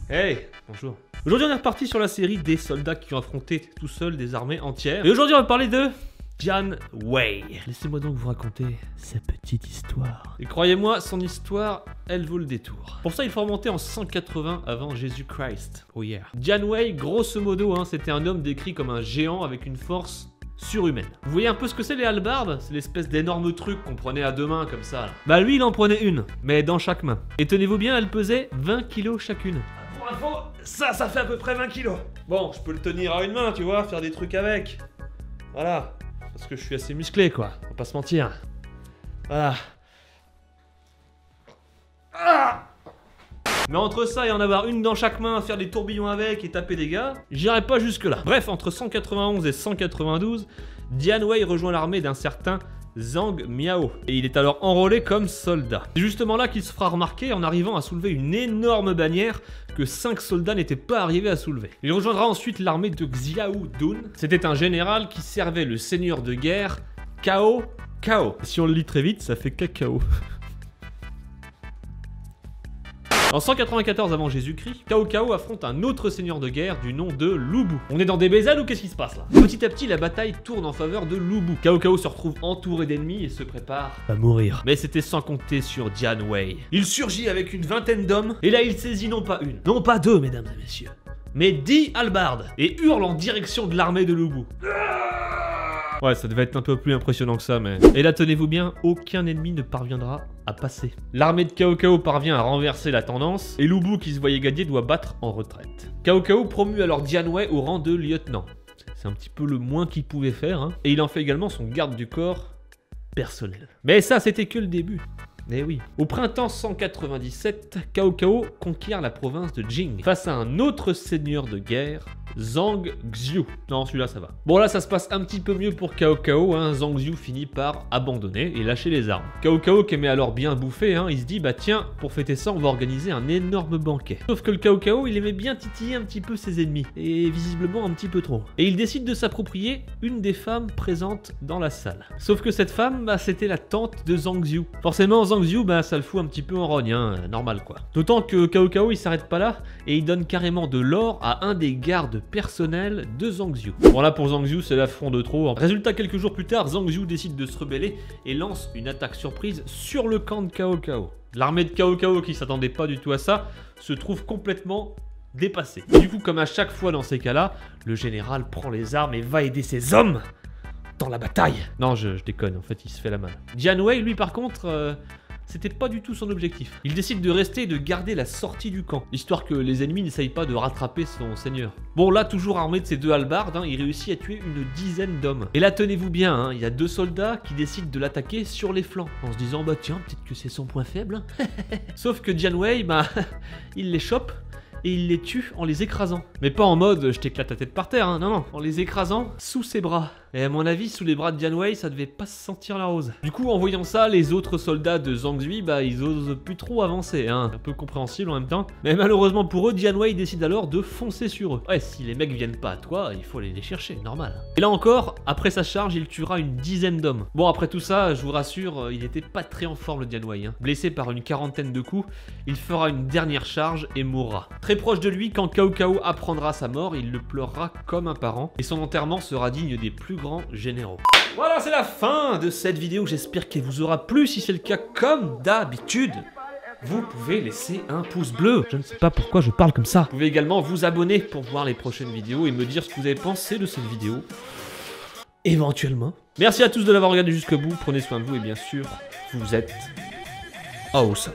Hey, bonjour. Aujourd'hui on est reparti sur la série des soldats qui ont affronté tout seuls des armées entières. Et aujourd'hui on va parler de Jian Wei. Laissez-moi donc vous raconter sa petite histoire. Et croyez-moi, son histoire, elle vaut le détour. Pour ça, il faut remonter en 180 avant Jésus-Christ. Oh yeah. Jian Wei, grosso modo, c'était un homme décrit comme un géant avec une force surhumaine. Vous voyez un peu ce que c'est les hallebardes? C'est l'espèce d'énorme truc qu'on prenait à deux mains comme ça là. Bah lui il en prenait une, mais dans chaque main. Et tenez-vous bien, elle pesait 20 kilos chacune. Pour info, ça fait à peu près 20 kilos. Bon, je peux le tenir à une main, tu vois, faire des trucs avec. Voilà. Parce que je suis assez musclé quoi, on va pas se mentir. Voilà. Ah! Mais entre ça et en avoir une dans chaque main, faire des tourbillons avec et taper des gars, j'irai pas jusque là. Bref, entre 191 et 192, Jian Wei rejoint l'armée d'un certain Zhang Miao. Et il est alors enrôlé comme soldat. C'est justement là qu'il se fera remarquer en arrivant à soulever une énorme bannière que 5 soldats n'étaient pas arrivés à soulever. Il rejoindra ensuite l'armée de Xiahou Dun. C'était un général qui servait le seigneur de guerre Cao Cao. Si on le lit très vite, ça fait cacao. En 194 avant Jésus-Christ, Cao Cao affronte un autre seigneur de guerre du nom de Lu Bu. On est dans des BZ ou qu'est-ce qui se passe là? Petit à petit, la bataille tourne en faveur de Lu Bu. Cao Cao se retrouve entouré d'ennemis et se prépare à mourir. Mais c'était sans compter sur Jian Wei. Il surgit avec une vingtaine d'hommes et là il saisit non pas une, non pas deux mesdames et messieurs, mais 10 hallebardes et hurle en direction de l'armée de Lu Bu. Ouais, ça devait être un peu plus impressionnant que ça, mais... Et là, tenez-vous bien, aucun ennemi ne parviendra à passer. L'armée de Cao Cao parvient à renverser la tendance, et Lu Bu, qui se voyait gagner, doit battre en retraite. Cao Cao promut alors Jian Wei au rang de lieutenant. C'est un petit peu le moins qu'il pouvait faire, et il en fait également son garde du corps personnel. Mais ça, c'était que le début. Eh oui. Au printemps 197, Cao Cao conquiert la province de Jing face à un autre seigneur de guerre, Zhang Xiu. Non, celui-là ça va. Bon là ça se passe un petit peu mieux pour Cao Cao, Zhang Xiu finit par abandonner et lâcher les armes. Cao Cao qui aimait alors bien bouffer, il se dit bah tiens, pour fêter ça on va organiser un énorme banquet. Sauf que le Cao Cao il aimait bien titiller un petit peu ses ennemis, et visiblement un petit peu trop. Et il décide de s'approprier une des femmes présentes dans la salle. Sauf que cette femme, c'était la tante de Zhang Xiu. Forcément Zhang Xiu, ça le fout un petit peu en rogne, normal quoi. D'autant que Cao Cao il s'arrête pas là, et il donne carrément de l'or à un des gardes personnels de Zhang Xiu. Bon là pour Zhang Xiu c'est l'affront de trop. Résultat, quelques jours plus tard, Zhang Xiu décide de se rebeller et lance une attaque surprise sur le camp de Cao Cao. L'armée de Cao Cao, qui s'attendait pas du tout à ça, se trouve complètement dépassée. Et du coup, comme à chaque fois dans ces cas-là, le général prend les armes et va aider ses hommes dans la bataille. Non, je déconne, en fait il se fait la malle. Jian Wei lui par contre... c'était pas du tout son objectif. Il décide de rester et de garder la sortie du camp, histoire que les ennemis n'essayent pas de rattraper son seigneur. Bon là, toujours armé de ses deux hallebardes, il réussit à tuer une dizaine d'hommes. Et là, tenez-vous bien, il y a deux soldats qui décident de l'attaquer sur les flancs, en se disant bah tiens, peut-être que c'est son point faible. Sauf que Jian Wei, il les chope et il les tue en les écrasant. Mais pas en mode je t'éclate ta tête par terre, non, en les écrasant sous ses bras. Et à mon avis, sous les bras de Jian Wei, ça devait pas se sentir la rose. Du coup, en voyant ça, les autres soldats de Zhang Xiu, ils osent plus trop avancer, un peu compréhensible en même temps. Mais malheureusement pour eux, Jian Wei décide alors de foncer sur eux. Ouais, si les mecs viennent pas à toi, il faut aller les chercher, normal. Et là encore, après sa charge, il tuera une dizaine d'hommes. Bon, après tout ça, je vous rassure, il était pas très en forme le Jian Wei. Blessé par une quarantaine de coups, il fera une dernière charge et mourra. Très proche de lui, quand Cao Cao apprendra sa mort, il le pleurera comme un parent. Et son enterrement sera digne des plus grands généraux. Voilà, c'est la fin de cette vidéo. J'espère qu'elle vous aura plu. Si c'est le cas, comme d'habitude, vous pouvez laisser un pouce bleu. Je ne sais pas pourquoi je parle comme ça. Vous pouvez également vous abonner pour voir les prochaines vidéos et me dire ce que vous avez pensé de cette vidéo. Éventuellement. Merci à tous de l'avoir regardé jusqu'au bout. Prenez soin de vous et bien sûr, vous êtes awesome.